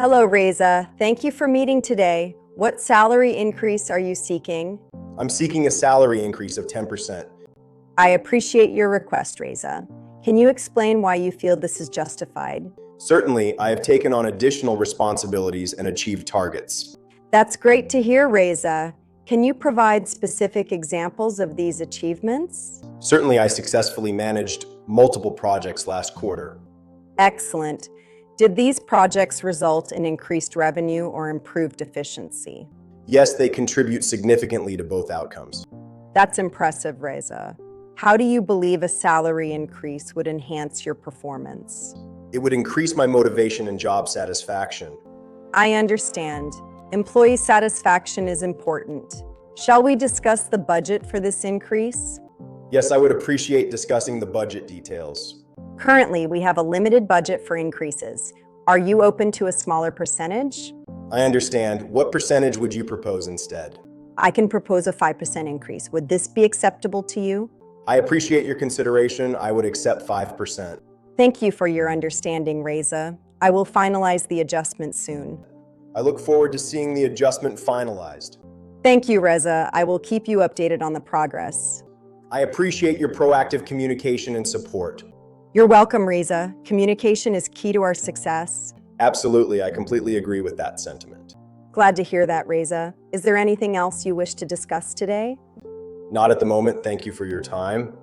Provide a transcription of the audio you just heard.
Hello, Reza. Thank you for meeting today. What salary increase are you seeking? I'm seeking a salary increase of 10%. I appreciate your request, Reza. Can you explain why you feel this is justified? Certainly, I have taken on additional responsibilities and achieved targets. That's great to hear, Reza. Can you provide specific examples of these achievements? Certainly, I successfully managed multiple projects last quarter. Excellent. Did these projects result in increased revenue or improved efficiency? Yes, they contribute significantly to both outcomes. That's impressive, Reza. How do you believe a salary increase would enhance your performance? It would increase my motivation and job satisfaction. I understand. Employee satisfaction is important. Shall we discuss the budget for this increase? Yes, I would appreciate discussing the budget details. Currently, we have a limited budget for increases. Are you open to a smaller percentage? I understand. What percentage would you propose instead? I can propose a 5% increase. Would this be acceptable to you? I appreciate your consideration. I would accept 5%. Thank you for your understanding, Reza. I will finalize the adjustment soon. I look forward to seeing the adjustment finalized. Thank you, Reza. I will keep you updated on the progress. I appreciate your proactive communication and support. You're welcome, Reza. Communication is key to our success. Absolutely, I completely agree with that sentiment. Glad to hear that, Reza. Is there anything else you wish to discuss today? Not at the moment. Thank you for your time.